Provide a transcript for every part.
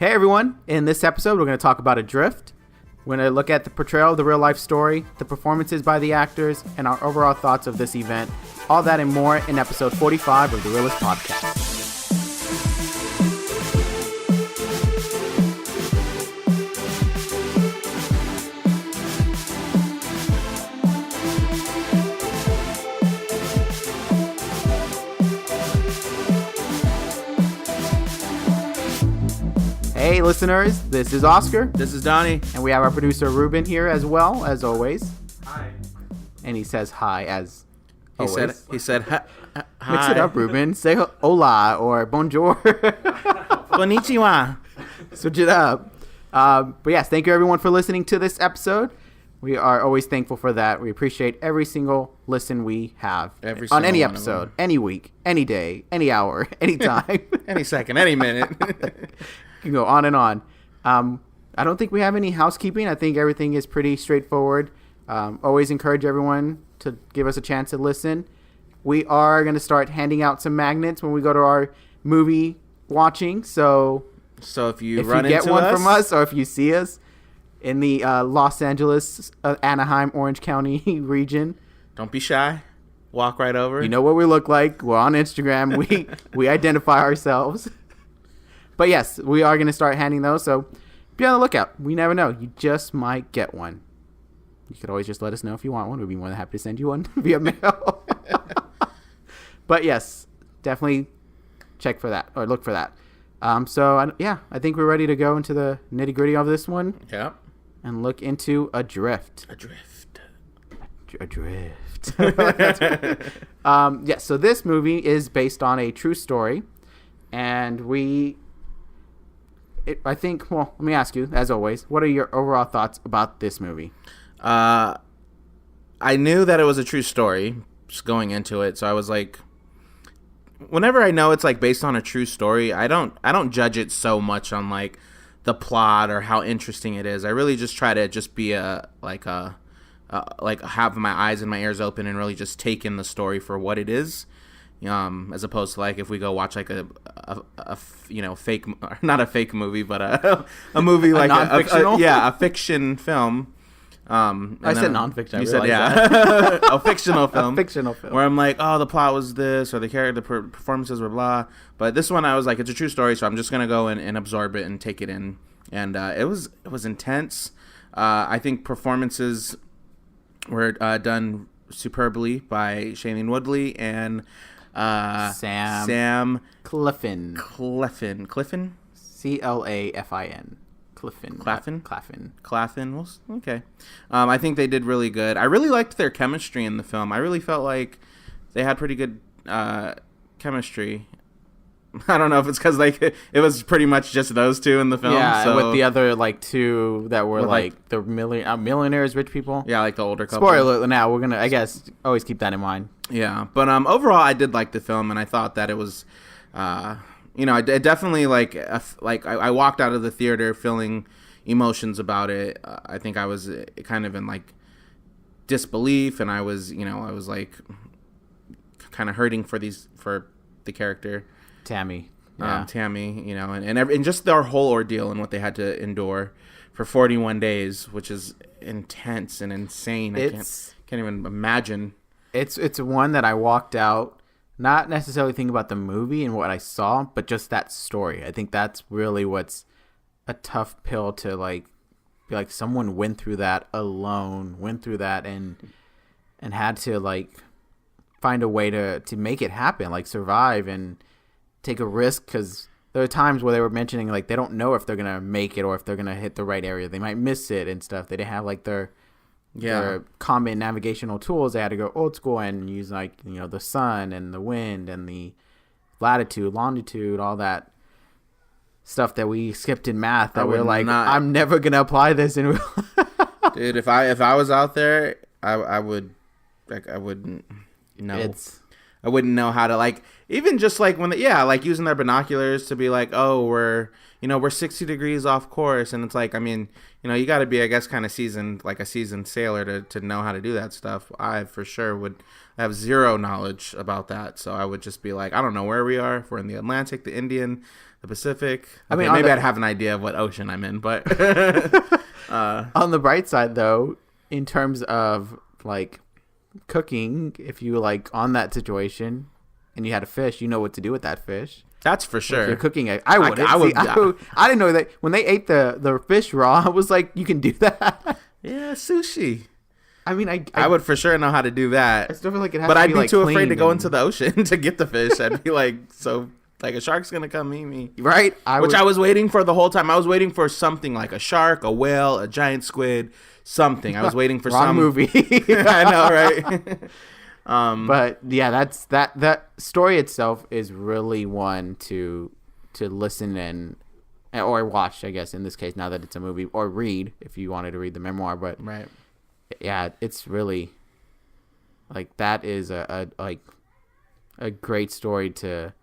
Hey everyone, in this episode we're going to talk about Adrift. We're going to look at the portrayal of the real life story, the performances by the actors, and our overall thoughts of this event. All that and more in episode 45 of the Reel-ists Podcast. Hey listeners, this is Oscar. This is Donnie. And we have our producer Ruben here as well, as always. Hi. And he says hi as always. He said hi. Mix it up, Ruben. Say hola or bonjour. Konnichiwa. Switch it up. But yes, thank you everyone for listening to this episode. We are always thankful for that. We appreciate every single listen we have on any episode, any week, any day, any hour, any time. Any second, any minute. You can go on and on. I don't think we have any housekeeping. I think everything is pretty straightforward. Always encourage everyone to give us a chance to listen. We are going to start handing out some magnets when we go to our movie watching. So if you get one from us, or if you see us in the Los Angeles, Anaheim, Orange County region, don't be shy. Walk right over. You know what we look like. We're on Instagram. We identify ourselves. But yes, we are going to start handing those, so be on the lookout. We never know. You just might get one. You could always just let us know if you want one. We'd be more than happy to send you one via mail. But yes, definitely check for that, or look for that. I think we're ready to go into the nitty-gritty of this one. Yep. And look into Adrift. Adrift. So this movie is based on a true story, and let me ask you, as always, what are your overall thoughts about this movie? I knew that it was a true story just going into it, so I was like, whenever I know it's like based on a true story, I don't judge it so much on like the plot or how interesting it is. I really just try to just be have my eyes and my ears open and really just take in the story for what it is. As opposed to like if we go watch like a fake, not a fake movie, but a movie like a fiction film. I said nonfiction. You said a fictional film. A fictional film. Where I'm like, oh, the plot was this, or the character, the performances were blah. But this one, I was like, it's a true story, so I'm just gonna go and absorb it and take it in. And it was intense. I think performances were done superbly by Shailene Woodley and Sam Clafin. Clafin. Clafin. Clafin. Well, okay. I think they did really good. I really liked their chemistry in the film. I really felt like they had pretty good chemistry. I don't know if it's because like it was pretty much just those two in the film. Yeah, so, with the other like two that were like the millionaires, rich people. Yeah, like the older couple. Spoiler alert! Now we're gonna, I guess, always keep that in mind. Yeah, but overall, I did like the film, and I thought that it was, I definitely I walked out of the theater feeling emotions about it. I think I was kind of in like disbelief, and I was like kind of hurting for the character. Tami, and just their whole ordeal and what they had to endure for 41 days, which is intense and insane. I can't even imagine. It's one that I walked out not necessarily thinking about the movie and what I saw, but just that story. I think that's really what's a tough pill to like be like someone went through that alone, and had to like find a way to make it happen, like survive and take a risk, because there are times where they were mentioning like they don't know if they're gonna make it or if they're gonna hit the right area. They might miss it and stuff. They didn't have like their common navigational tools. They had to go old school and use like the sun and the wind and the latitude, longitude, all that stuff that we skipped in math. That we're like, I'm never gonna apply this in real. Dude, if I was out there, I wouldn't know. I wouldn't know how to like even just like when like using their binoculars to be like, oh, we're 60 degrees off course, and it's like, I mean, you got to be, I guess, kind of seasoned, like a seasoned sailor to know how to do that stuff. I for sure would have zero knowledge about that, so I would just be like, I don't know where we are. If we're in the Atlantic, the Indian, the Pacific. I mean, maybe I'd have an idea of what ocean I'm in, but on the bright side, though, in terms of like cooking, if you like on that situation and you had a fish, you know what to do with that fish. That's for sure. If you're cooking it, I would. I didn't know that when they ate the fish raw. I was like, you can do that. Yeah, sushi. I mean, I would for sure know how to do that. I still feel like it has but to I'd be be like too afraid to go and... into the ocean to get the fish. I'd be like, like a shark's gonna come eat me, right? I was waiting for the whole time. I was waiting for something like a shark, a whale, a giant squid, something. I was waiting for Wrong some movie. I know, right? But yeah, that story itself is really one to listen and or watch, I guess in this case, now that it's a movie, or read if you wanted to read the memoir. But right. Yeah, it's really like that is a great story to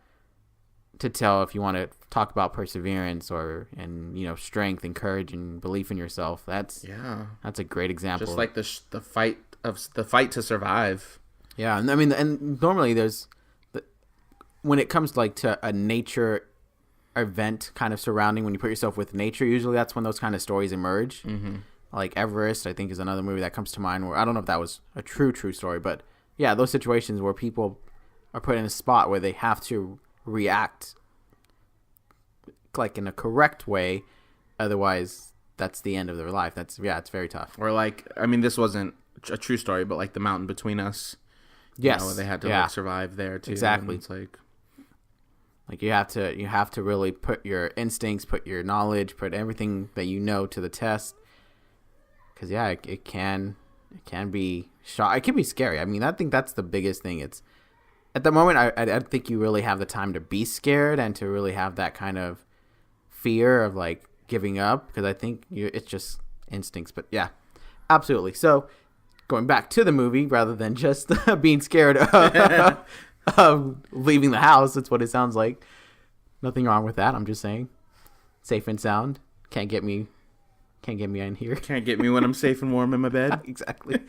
tell if you want to talk about perseverance and strength and courage and belief in yourself. That's a great example. Just like the fight to survive. Yeah, and I mean, and normally when it comes like to a nature event kind of surrounding, when you put yourself with nature, usually that's when those kind of stories emerge. Mm-hmm. Like Everest, I think, is another movie that comes to mind where I don't know if that was a true story, but yeah, those situations where people are put in a spot where they have to react like in a correct way, otherwise that's the end of their life. It's very tough. Or like, I mean, this wasn't a true story, but like The Mountain Between Us. Yes, where they had to like survive there too. Exactly. And it's like you have to really put your instincts, put your knowledge, put everything that you know to the test. Because it can be it can be scary. I mean, I think that's the biggest thing. It's at the moment I don't think you really have the time to be scared and to really have that kind of fear of like giving up, because I think it's just instincts. But yeah, absolutely. So going back to the movie rather than just being scared of leaving the house, that's what it sounds like. Nothing wrong with that. I'm just saying, safe and sound. Can't get me in here. Can't get me when I'm safe and warm in my bed. Exactly.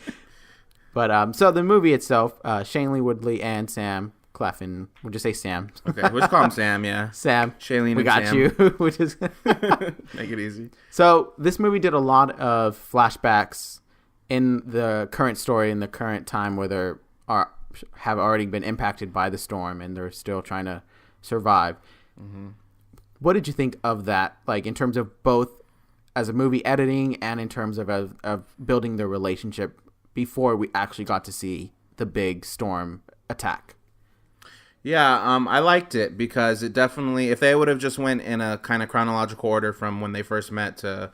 But so the movie itself, Shailene Woodley and Sam Clafin. We'll just say Sam. Okay, we'll just call him Sam. Yeah, Sam. Shailene. We got you. Which is make it easy. So this movie did a lot of flashbacks in the current story, in the current time where have already been impacted by the storm and they're still trying to survive. Mm-hmm. What did you think of that? Like in terms of both as a movie editing and in terms of building their relationship before we actually got to see the big storm attack. Yeah, I liked it because it definitely, if they would have just went in a kind of chronological order from when they first met to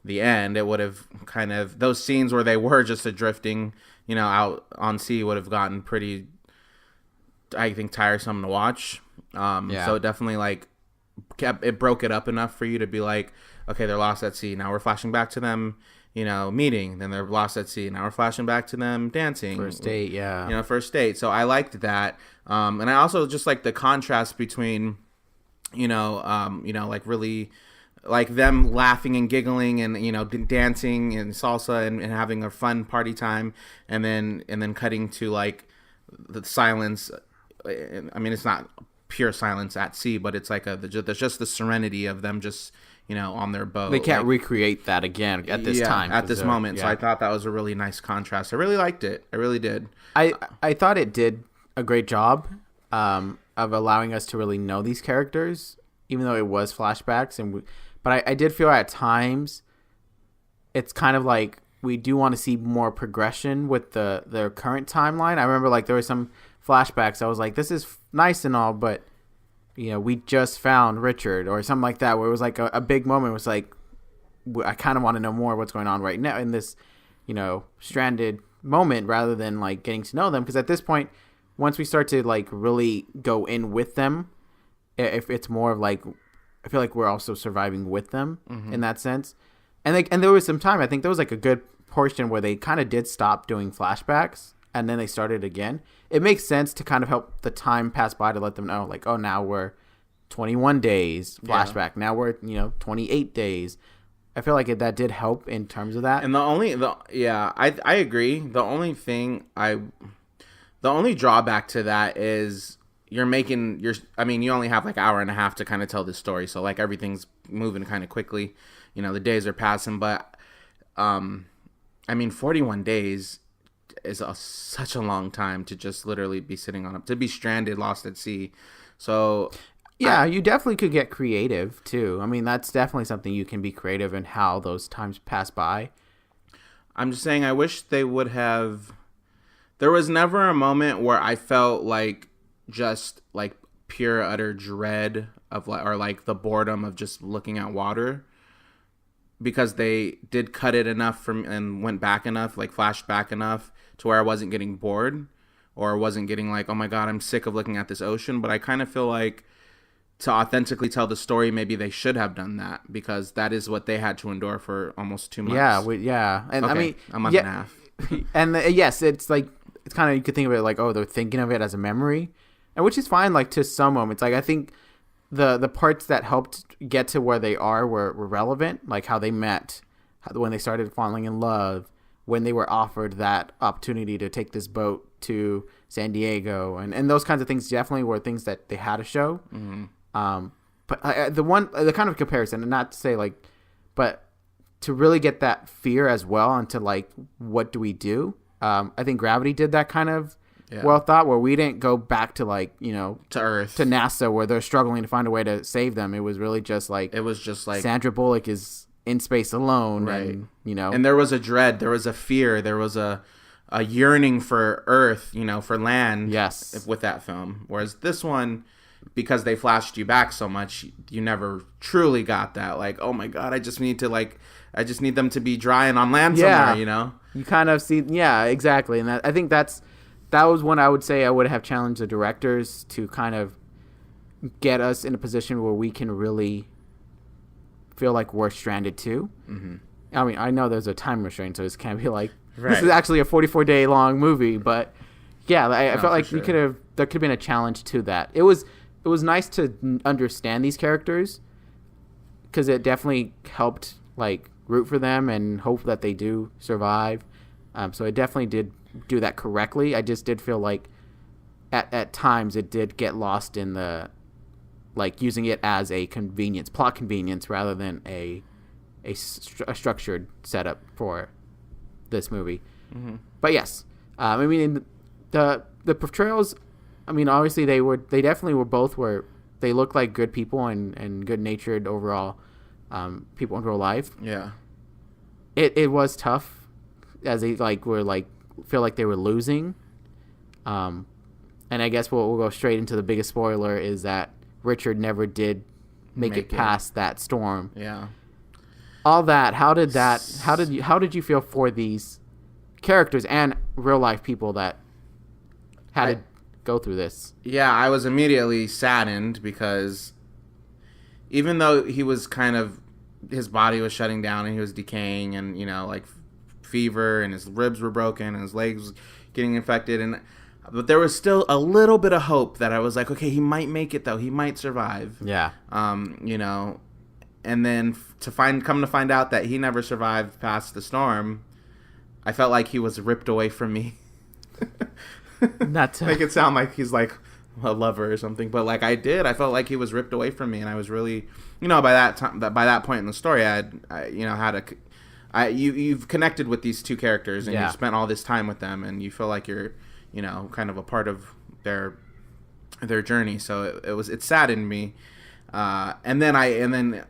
the end, it would have kind of, those scenes where they were just adrifting, out on sea would have gotten pretty, I think, tiresome to watch. So it definitely like broke it up enough for you to be like, okay, they're lost at sea. Now we're flashing back to them, meeting. Then they're lost at sea. Now we're flashing back to them dancing. First date, yeah. First date. So I liked that. And I also just like the contrast between, like really like them laughing and giggling and, dancing and salsa and having a fun party time. And then cutting to like the silence. I mean, it's not pure silence at sea, but it's like there's just the serenity of them just, on their boat. They can't recreate that again at this time. At this moment. Yeah. So I thought that was a really nice contrast. I really liked it. I really did. I thought it did a great job of allowing us to really know these characters, even though it was flashbacks. But I did feel at times it's kind of like we do want to see more progression with their current timeline. I remember like there were some flashbacks. I was like, this is nice and all, but we just found Richard or something like that, where it was like a big moment. It was like, I kind of want to know more what's going on right now in this, stranded moment, rather than like getting to know them. Because at this point, once we start to like really go in with them, if it's more of like, I feel like we're also surviving with them in that sense. And there was some time, I think there was like a good portion where they kind of did stop doing flashbacks and then they started again. It makes sense to kind of help the time pass by, to let them know like, oh, now we're 21 days flashback. Yeah. Now we're, 28 days. I feel like that did help in terms of that. And I agree. The only drawback to that is, you're making your. I mean, you only have like an hour and a half to kind of tell this story, so like everything's moving kind of quickly. You know, the days are passing, but I mean, 41 days is such a long time to just literally be sitting on to be stranded, lost at sea. So yeah, you definitely could get creative too. I mean, that's definitely something you can be creative in how those times pass by. I'm just saying, I wish they would have. There was never a moment where I felt like just like pure utter dread of like, or like the boredom of just looking at water, because they did cut it enough from and went back enough, like flashed back enough to where I wasn't getting bored or wasn't getting like, oh my God, I'm sick of looking at this ocean. But I kind of feel like to authentically tell the story, maybe they should have done that, because that is what they had to endure for almost 2 months. Yeah. And okay, I mean, a month and a half. And yes, it's like, it's kind of, you could think of it like, oh, they're thinking of it as a memory, and which is fine, like to some moments. Like I think the parts that helped get to where they are were relevant, like how they met, when they started falling in love, when they were offered that opportunity to take this boat to San Diego, and those kinds of things definitely were things that they had to show. Mm-hmm. But the kind of comparison, and not to say like, but to really get that fear as well into like, what do we do? I think Gravity did that kind of well thought, where we didn't go back to like, you know, to Earth, to NASA, where they're struggling to find a way to save them. It was really just like, Sandra Bullock is in space alone, right? And, you know, and there was a dread, there was a fear, there was a yearning for Earth, you know, for land. Yes, with that film. Whereas this one, because they flashed you back so much, you never truly got that. Like, oh my God, I just need them to be drying on land somewhere, you know? You kind of see, yeah, exactly. And I think that was when I would say I would have challenged the directors to kind of get us in a position where we can really feel like we're stranded too. Mm-hmm. I mean, I know there's a time restraint, so this can't be like, this is actually a 44-day long movie, but yeah, I felt like there could have been a challenge to that. It was nice to understand these characters, because it definitely helped like root for them and hope that they do survive. So it definitely did do that correctly. I just did feel like at times it did get lost in the, like, using it as a plot convenience rather than a structured setup for this movie. Mm-hmm. But yes, I mean, the portrayals, I mean, obviously they definitely they looked like good people and good natured overall people in real life. Yeah. It was tough, as they feel like they were losing. And I guess we'll go straight into the biggest spoiler, is that Richard never did make it past that storm. Yeah. All that, how did you feel for these characters and real life people that had to go through this? Yeah, I was immediately saddened, because even though he was his body was shutting down and he was decaying, and, you know, like fever, and his ribs were broken and his legs getting infected, but there was still a little bit of hope that I was like, okay, he might make it though. He might survive. Yeah. You know, and then come to find out that he never survived past the storm, I felt like he was ripped away from me. Not to make it sound like he's like a lover or something, but like I felt like he was ripped away from me, and I was really, you know, by that point in the story, you've connected with these two characters, and you've spent all this time with them, and you feel like you're, you know, kind of a part of their journey. So it saddened me, and then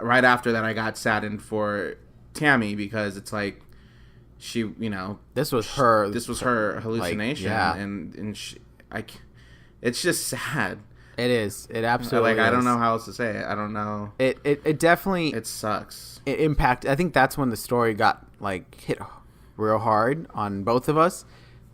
right after that, I got saddened for Tami, because it's like, she, you know, this was her hallucination, like, and it's just sad. It is. It absolutely is. I don't know how else to say it. I don't know. It definitely, it sucks. It impacted. I think that's when the story got like hit real hard on both of us,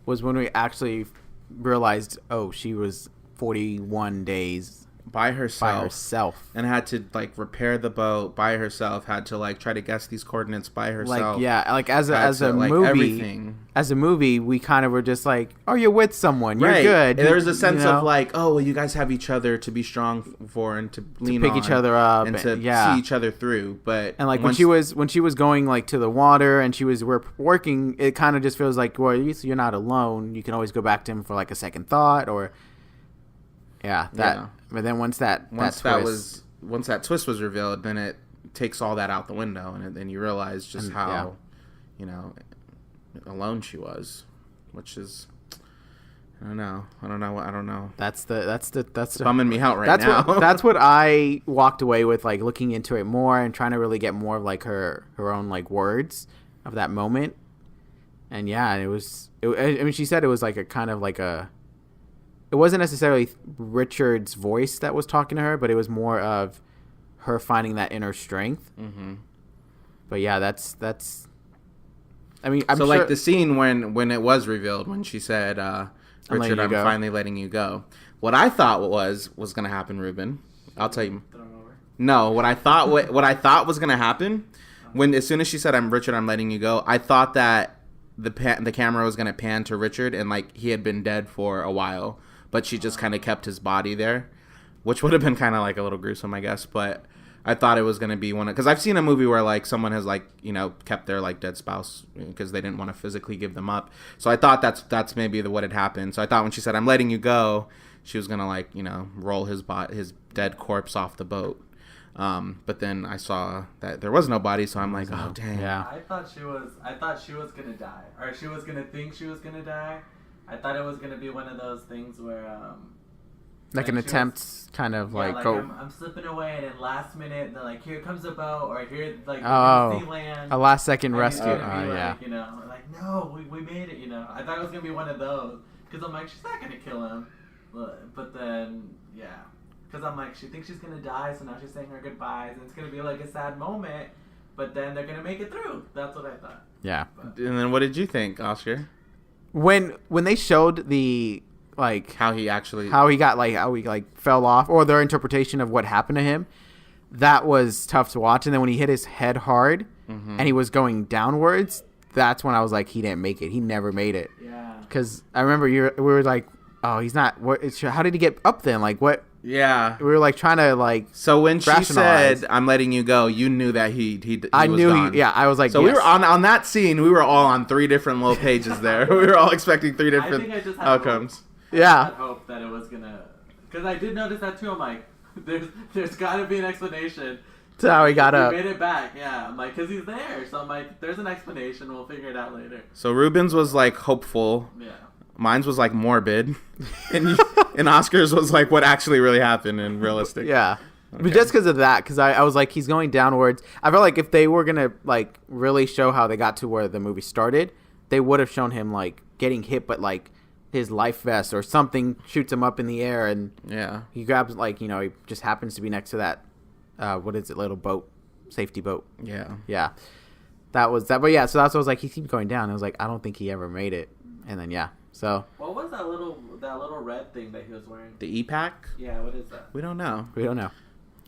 was when we actually realized, oh, she was 41 days by herself, and had to like repair the boat by herself, had to like try to guess these coordinates by herself. Like, yeah, like as a movie, everything. As a movie, we kind of were just like, oh, you're with someone, you're good. And there was a sense of like, oh, well, you guys have each other to be strong for, and to lean on, pick each other up, and to see each other through. But and like when she was going like to the water, and we're working, it kind of just feels like, well, you're not alone. You can always go back to him for like a second thought, or Yeah, but then once that twist was revealed, then it takes all that out the window, and then you realize just how, alone she was, which is, I don't know. That's bumming me out now. That's what I walked away with, like looking into it more and trying to really get more of like her own like words of that moment. And yeah, I mean, she said it was like a kind of like it wasn't necessarily Richard's voice that was talking to her, but it was more of her finding that inner strength. Mm-hmm. But yeah, that's. I mean, I'm so sure, like the scene when it was revealed, when she said, "Richard, I'm finally letting you go." What I thought was going to happen, Ruben. I'll tell you. No, what I thought was going to happen as soon as she said, "Richard, I'm letting you go," I thought that the camera was going to pan to Richard and like he had been dead for a while, but she just kind of kept his body there, which would have been kind of like a little gruesome, I guess. But I thought it was going to be because I've seen a movie where like someone has like, kept their like dead spouse because they didn't want to physically give them up. So I thought that's maybe what had happened. So I thought when she said, "I'm letting you go," she was going to like, roll his dead corpse off the boat. But then I saw that there was no body, so I'm like, oh dang. Yeah. I thought she was gonna die, or she was gonna think she was gonna die. I thought it was gonna be one of those things where like an attempt, kind of like go. I'm slipping away, and then last minute they're like, "Here comes a boat," or "Here like land." A last second rescue. Yeah. Like no, we made it. I thought it was gonna be one of those because I'm like, she's not gonna kill him, but then yeah. Because I'm like, she thinks she's going to die, so now she's saying her goodbyes, and it's going to be like a sad moment, but then they're going to make it through. That's what I thought. Yeah. And then what did you think, Oscar? When they showed the, like... how he fell off, or their interpretation of what happened to him, that was tough to watch. And then when he hit his head hard, and he was going downwards, that's when I was like, he didn't make it. He never made it. Yeah. Because I remember we were like, oh, he's not... how did he get up then? Like, what... Yeah, we were like trying to like. So when she said, "I'm letting you go," you knew that he I was knew gone. I was like. So yes. We were on that scene. We were all on 3 different little pages there. We were all expecting 3 different outcomes. I had hope that it was gonna, because I did notice that too. I'm like, there's got to be an explanation. To how he got up. He made it back. Yeah, I'm like, because he's there. So I'm like, there's an explanation. We'll figure it out later. So Ruben's was like hopeful. Yeah. Mine's was like morbid, and Oscar's was like what actually really happened and realistic. Yeah, okay. But just because of that, because I was like, he's going downwards. I felt like if they were gonna like really show how they got to where the movie started, they would have shown him like getting hit, but like his life vest or something shoots him up in the air, and he grabs like he just happens to be next to that little boat, safety boat. Yeah, that was that. But yeah, so that's what I was like. He keeps going down. I was like, I don't think he ever made it, and then yeah. So what was that little red thing that he was wearing? The E-Pack? Yeah, what is that? We don't know.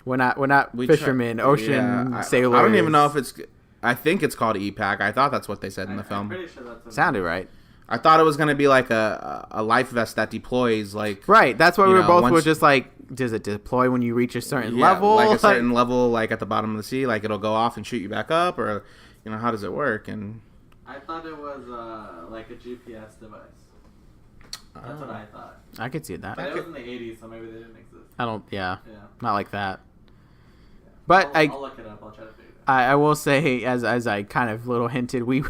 We're not fishermen, ocean sailors. I don't even know if it's. I think it's called E-Pack. I thought that's what they said in the film. I'm pretty sure that's what sounded right. I thought it was gonna be like a life vest that deploys like. Right. That's why we were just like, does it deploy when you reach a certain level? Like a certain level, like at the bottom of the sea, like it'll go off and shoot you back up, or how does it work? And I thought it was like a GPS device. That's what I thought. I could see that. But it was in the 80s, so maybe they didn't exist. Not like that. Yeah. But I'll look it up. I'll try to figure it out. I will say, as I kind of little hinted, we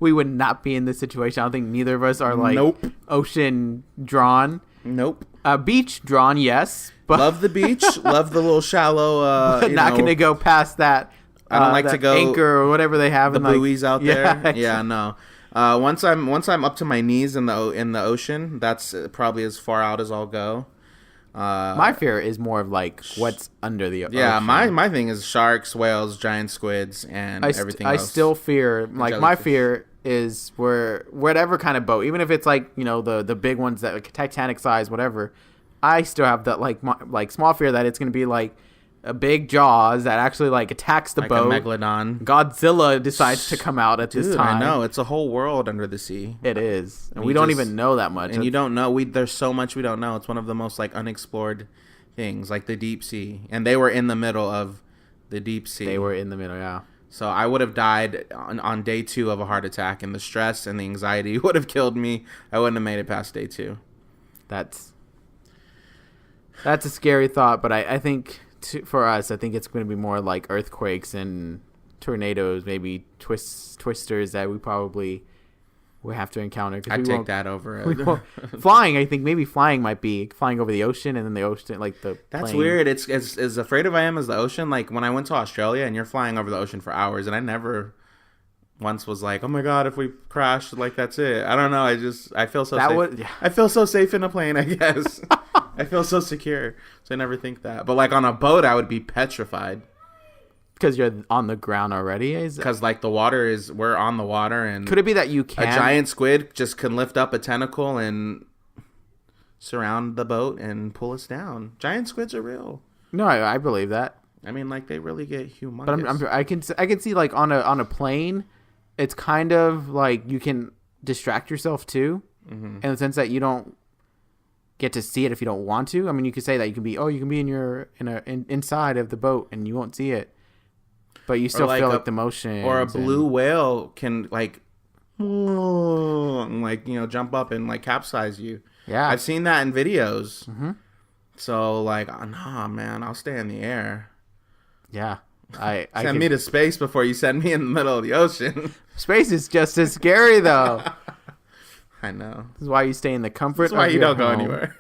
would not be in this situation. I don't think neither of us are like ocean drawn. Nope. Beach drawn, yes. But love the beach. Love the little shallow. Not going to go past that. I don't like to go anchor or whatever they have. The buoys out there. Yeah, yeah, no. Once I'm up to my knees in the ocean, that's probably as far out as I'll go. My fear is more of like what's under the ocean. Yeah, my thing is sharks, whales, giant squids, and everything else. I still fear, like my fear is whatever kind of boat, even if it's like the big ones that like Titanic size, whatever. I still have that like small fear that it's gonna be like a big Jaws that actually like attacks the boat. A megalodon. Godzilla decides to come out at this time. I know, it's a whole world under the sea. It is, and we don't even know that much. And you don't know. There's so much we don't know. It's one of the most like unexplored things, like the deep sea. And they were in the middle of the deep sea. They were in the middle, yeah. So I would have died on day 2 of a heart attack, and the stress and the anxiety would have killed me. I wouldn't have made it past day 2. That's. That's a scary thought, but I think for us, I think it's going to be more like earthquakes and tornadoes, maybe twisters that we probably will have to encounter. I'd take that over it. Flying, I think maybe flying might be flying over the ocean, and then the ocean, like the That's plane. weird. It's as afraid of I am as the ocean. Like when I went to Australia and you're flying over the ocean for hours, and I never once was like, oh my god, if we crash, like that's it. I don't know. I feel so safe. I feel so safe in a plane, I guess. I feel so secure. So I never think that. But like on a boat, I would be petrified. Because you're on the ground already? Because like we're on the water, and could it be that you can? A giant squid just can lift up a tentacle and surround the boat and pull us down. Giant squids are real. No, I believe that. I mean, like they really get humongous. But I can see like on a plane, it's kind of like you can distract yourself too, in the sense that you don't get to see it if you don't want to. I mean, you could say that you can be inside of the boat and you won't see it. But you still like feel like the motion. Or a blue whale can like jump up and like capsize you. Yeah. I've seen that in videos. Mm-hmm. So like, nah, man, I'll stay in the air. Yeah. Send me to space before you send me in the middle of the ocean. Space is just as scary though. I know. This is why you stay in the comfort of your home. That's why you don't go anywhere.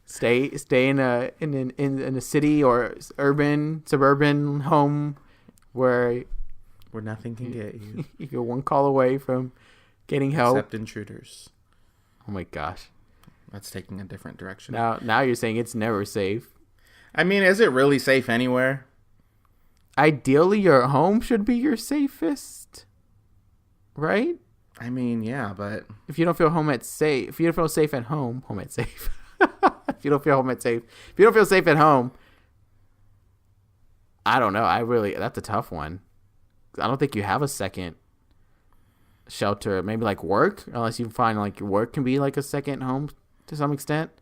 Stay in a city or suburban home where nothing can get you. You're one call away from getting help. Except intruders. Oh my gosh. That's taking a different direction. Now you're saying it's never safe. I mean, is it really safe anywhere? Ideally, your home should be your safest, right? I mean, yeah, but if you don't feel if you don't feel safe at home, safe. If you don't feel safe at home, I don't know. That's a tough one. I don't think you have a second shelter. Maybe like work, unless you find like your work can be like a second home to some extent,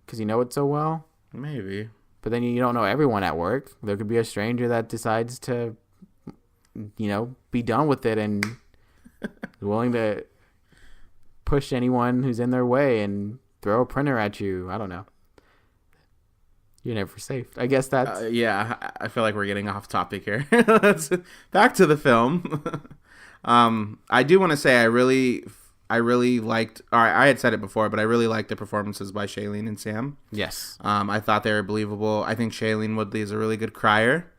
because you know it so well. Maybe. But then you don't know everyone at work. There could be a stranger that decides to, be done with it and willing to push anyone who's in their way and throw a printer at you. I don't know. You're never safe. I guess that's... yeah, I feel like we're getting off topic here. Let's back to the film. I do want to say I really liked... I had said it before, but I really liked the performances by Shailene and Sam. Yes. I thought they were believable. I think Shailene Woodley is a really good crier.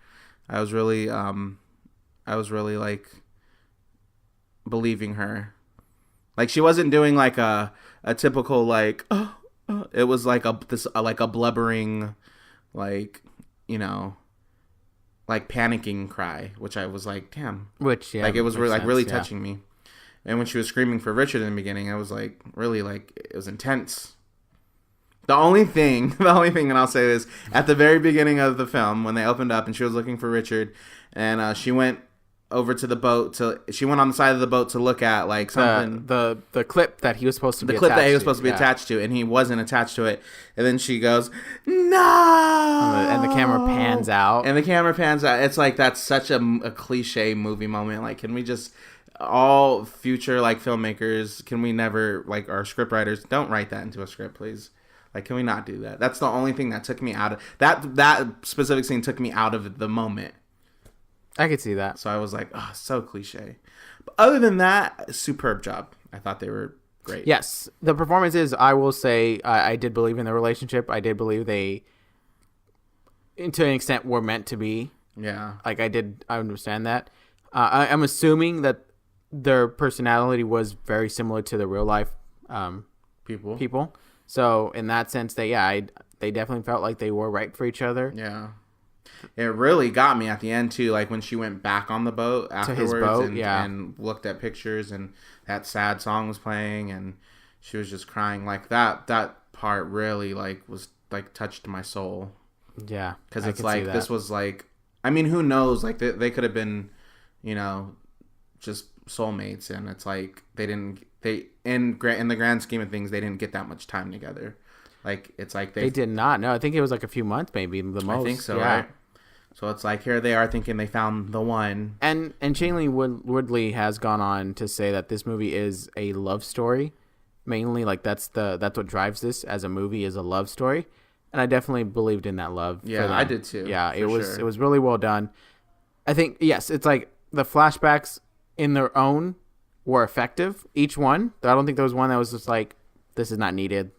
I was really like believing her. Like she wasn't doing like a typical like it was like a blubbering like like panicking cry, which I was like, damn. Which yeah, like it was really sense, touching me. And when she was screaming for Richard in the beginning, I was like, really, like it was intense. The only thing, and I'll say this, at the very beginning of the film, when they opened up and she was looking for Richard, and she went over to the boat she went on the side of the boat to look at like something, the clip that he was supposed to be attached to, and he wasn't attached to it, and then she goes, no, and the camera pans out, It's like that's such a cliche movie moment. Like, can we just all future like filmmakers, can we never, like our script writers, don't write that into a script, please. Like, can we not do that? That's the only thing that took me out of that specific scene, took me out of the moment. I could see that. So I was like, oh, so cliche. But other than that, superb job. I thought they were great. Yes. The performances, I will say, I did believe in the relationship. I did believe they, to an extent, were meant to be. Yeah. Like, I understand that. I'm assuming that their personality was very similar to the real life people. So, in that sense, they definitely felt like they were right for each other. Yeah. It really got me at the end too, like when she went back on the boat afterwards and looked at pictures and that sad song was playing and she was just crying. Like that part really like was like touched my soul. Yeah, because it's like this was like, I mean, who knows? Like they could have been, just soulmates, and it's like in the grand scheme of things, they didn't get that much time together. Like it's like they did not. No, I think it was like a few months, maybe the most. I think so, yeah. Right? So it's like here they are thinking they found the one. And Shailene Woodley has gone on to say that this movie is a love story, mainly. Like that's what drives this as a movie, is a love story. and I definitely believed in that love. Yeah, for them. I did too. Yeah, it was really well done. I think yes, it's like the flashbacks in their own were effective. Each one. I don't think there was one that was just like, this is not needed.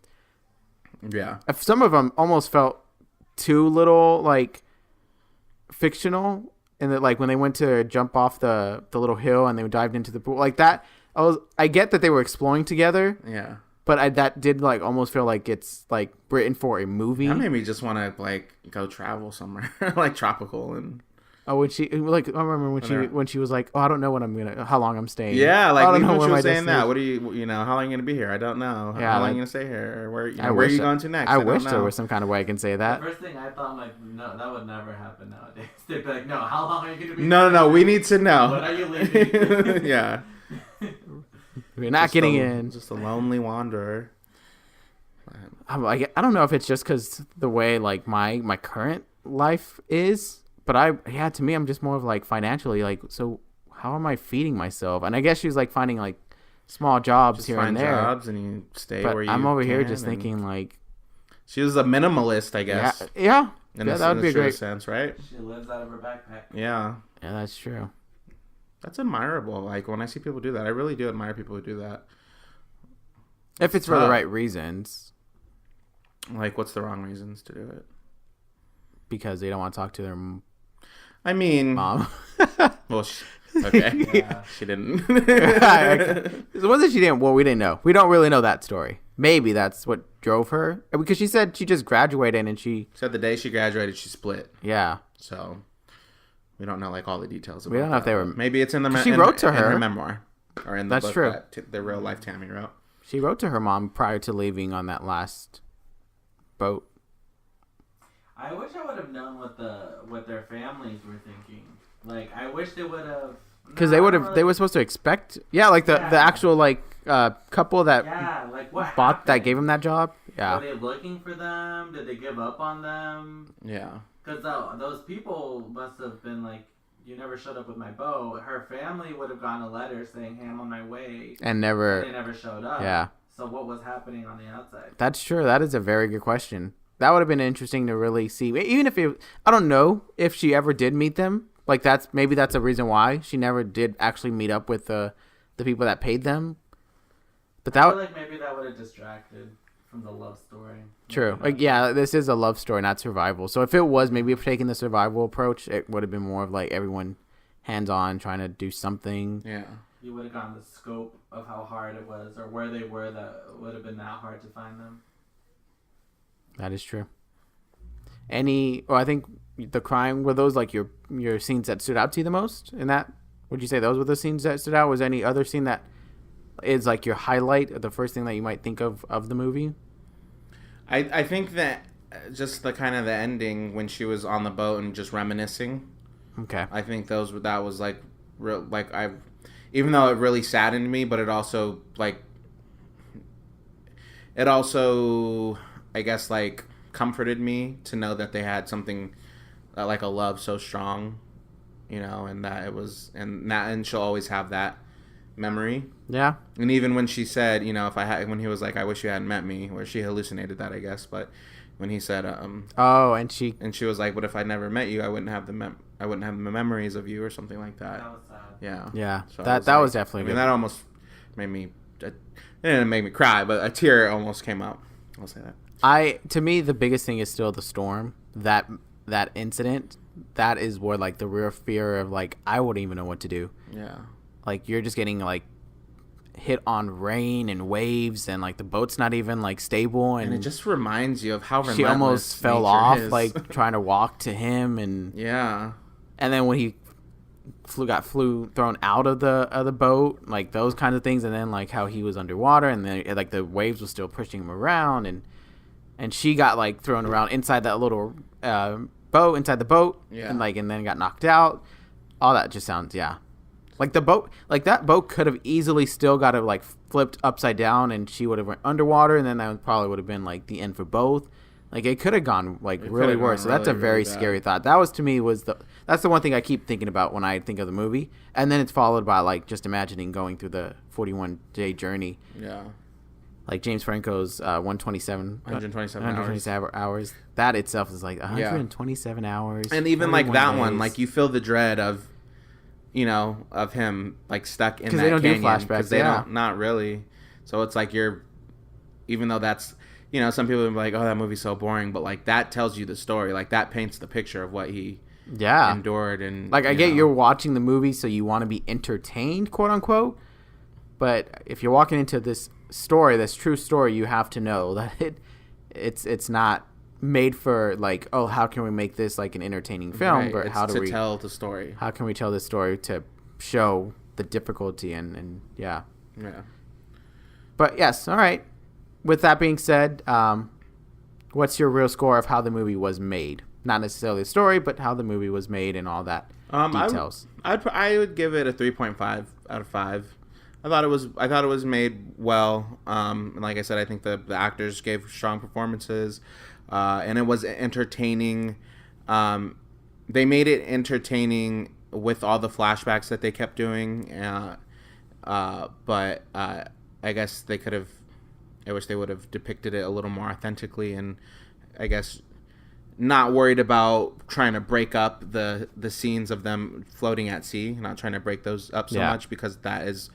Yeah. Some of them almost felt too little like fictional, and that like when they went to jump off the little hill and they dived into the pool like that. I get that they were exploring together. Yeah. But that did like almost feel like it's like written for a movie. That made me just want to like go travel somewhere like tropical and. Oh, when she like I remember when she was like, oh, I don't know how long I'm staying. Yeah, like I don't even know when she where was my saying that. destination- What are you how long are you gonna be here? I don't know. Yeah, how long like- are you gonna stay here? Or where I where are wish you going to next? I don't wish there know. was some kind of way I can say The that. first thing I thought, I'm like, no, that would never happen nowadays. They'd be like, no, how long are you going to be No. We need to know. When are you leaving? Yeah. We're not getting in. Just a lonely wanderer. I'm like, I don't know if it's just because the way like my current life is, but to me I'm just more of like financially like, so how am I feeding myself? And I guess she was like finding like small jobs Just here find and there. jobs and you stay But where you I'm over here can just and- thinking like, She was a minimalist, I guess. yeah, In that would in be a true great. sense, right? She lives out of her backpack. Yeah. Yeah, that's true. That's admirable. Like when I see people do that, I really do admire people who do that. If it's for the tough. right reasons, Like, what's the wrong reasons to do it? because they don't want to talk to their I mean, mom. well, okay, Yeah. she didn't. The one that she didn't. Well, we didn't know. We don't really know that story. Maybe that's what drove her, because she said she just graduated and she. Said the day she graduated, she split. Yeah. So we don't know like all the details. About We don't know if that. they were- Maybe it's in the. She wrote to in her. memoir, or in the That's book true. that the real life Tami wrote. She wrote to her mom prior to leaving on that last boat. I wish I would have known what their families were thinking. Like, I wish they would have. Because they would have. They were supposed to expect. Yeah, like the actual like couple that Yeah, like what bought that happened? gave him that job. Yeah. Were they looking for them? Did they give up on them? Yeah. Because those people must have been like, you never showed up with my boat. Her family would have gotten a letter saying, hey, I'm on my way. And And never. they never showed up. Yeah. So what was happening on the outside? That's true. That is a very good question. That would have been interesting to really see. Even if I don't know if she ever did meet them. Like maybe that's a reason why she never did actually meet up with the people that paid them. But I that feel like maybe that would have distracted from the love story. true. Maybe Like yeah, this is a love story, not survival. So if it was maybe taking the survival approach, it would have been more of like everyone hands on trying to do something. Yeah. you would have gotten the scope of how hard it was, or where they were that would have been that hard to find them. That is true. I think the crime, were those like your scenes that stood out to you the most in that? Would you say those were the scenes that stood out? Was any other scene that is like your highlight, the first thing that you might think of the movie? I think that just the kind of the ending when she was on the boat and just reminiscing. Okay. I think that was like real, like even though it really saddened me, but it also I guess like comforted me to know that they had something like a love so strong, and that it was, and she'll always have that memory. Yeah. And even when she said, when he was like, I wish you hadn't met me, or she hallucinated that, I guess, but when he said, and she was like, but if I never met you, I wouldn't have the memories of you, or something like that. That was sad. Yeah. Yeah. So that like, was definitely good. that almost made me, it didn't make me cry, but a tear almost came out. I'll say that. To me, the biggest thing is still the storm. That incident, that is where like the real fear of like, I wouldn't even know what to do. Yeah. Like you're just getting like hit on rain and waves, and like the boat's not even like stable, and it just reminds you of how she almost fell nature off is. like trying to walk to him, and Yeah. and then when he got thrown out of the boat, like those kinds of things, and then like how he was underwater, and then like the waves were still pushing him around, and she got like thrown around inside that little boat, inside the boat, Yeah. and then got knocked out. All that just sounds like the boat, like that boat could have easily still got it like flipped upside down, and she would have went underwater, and then that probably would have been like the end for both. Like it could have gone like really could've worse. gone So that's a really, very really bad. scary thought. That was to me that's the one thing I keep thinking about when I think of the movie, and then it's followed by like just imagining going through the 41-day journey. Yeah. like James Franco's 127 hours. That itself is like 127 hours. And even like that days. one, like you feel the dread of, you know, of him like stuck in that they don't canyon. do flashbacks. They don't, not really. So it's like even though that's, you know, some people will be like, oh, that movie's so boring, but like that tells you the story. Like that paints the picture of what he endured. And like I get you're watching the movie, so you want to be entertained, quote unquote. But if you're walking into this story, this true story, you have to know that it's not made for like, oh, how can we make this like an entertaining film? Right. But it's how do we tell the story? How can we tell the story to show the difficulty and yeah. But yes, all right. With that being said, what's your real score of how the movie was made? Not necessarily the story, but how the movie was made and all that details. I would give it a 3.5 out of 5. I thought it was made well. And like I said, I think the actors gave strong performances, and it was entertaining. They made it entertaining with all the flashbacks that they kept doing. But I guess they could have. I wish they would have depicted it a little more authentically, and I guess not worried about trying to break up the scenes of them floating at sea. Not trying to break those up so much, because that is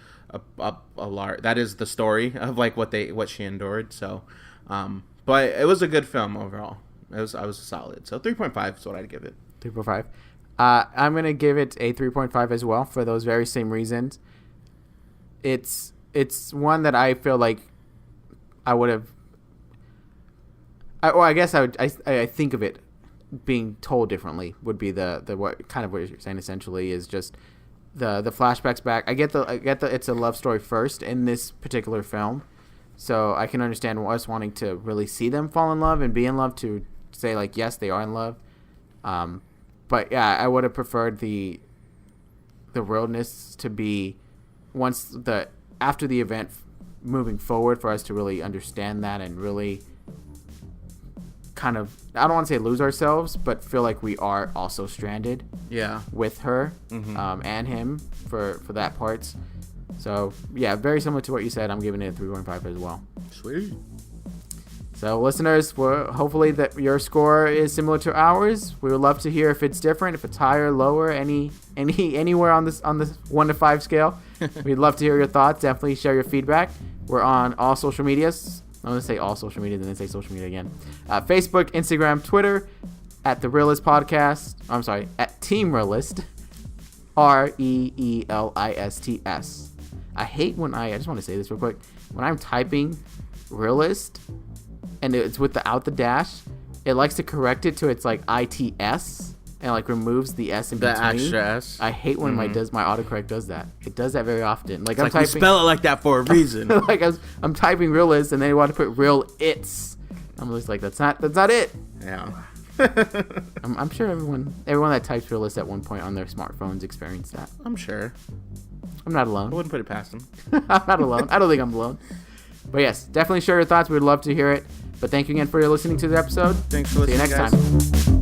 that is the story of like what she endured. So, but it was a good film overall. I was solid. So 3.5 is what I'd give it. 3.5. I'm gonna give it a 3.5 as well for those very same reasons. It's one that I feel like I would have. I guess I think of it being told differently would be the what kind of what you're saying essentially is just the flashbacks back. I get the it's a love story first in this particular film, so I can understand us wanting to really see them fall in love and be in love to say like yes they are in love, but yeah I would have preferred the realness to be once after the event moving forward for us to really understand that and really kind of, I don't want to say lose ourselves, but feel like we are also stranded with her and him for that parts. So yeah, very similar to what you said. I'm giving it a 3.5 as well. Sweet. So listeners, hopefully that your score is similar to ours. We would love to hear if it's different, if it's higher, lower, anywhere on this 1 to 5 scale. We'd love to hear your thoughts. Definitely share your feedback. We're on all social medias. I'm going to say all social media, then say social media again. Facebook, Instagram, Twitter, at the Reel-ists Podcast. I'm sorry, at Team Reel-ists. Reelists. I hate when I just want to say this real quick. When I'm typing Reel-ists and it's without the dash, it likes to correct it to its like ITS and like removes the S in between. The extra S. I hate when my autocorrect does that. It does that very often. Like I'm typing. We spell it like that for a reason. Like I'm typing Reel-ists and they want to put Reel-ists. I'm just like that's not it. Yeah. I'm sure everyone that types Reel-ists at one point on their smartphones experienced that. I'm sure. I'm not alone. I wouldn't put it past them. I'm not alone. I don't think I'm alone. But yes, definitely share your thoughts. We'd love to hear it. But thank you again for listening to the episode. Thanks for listening. See you next time.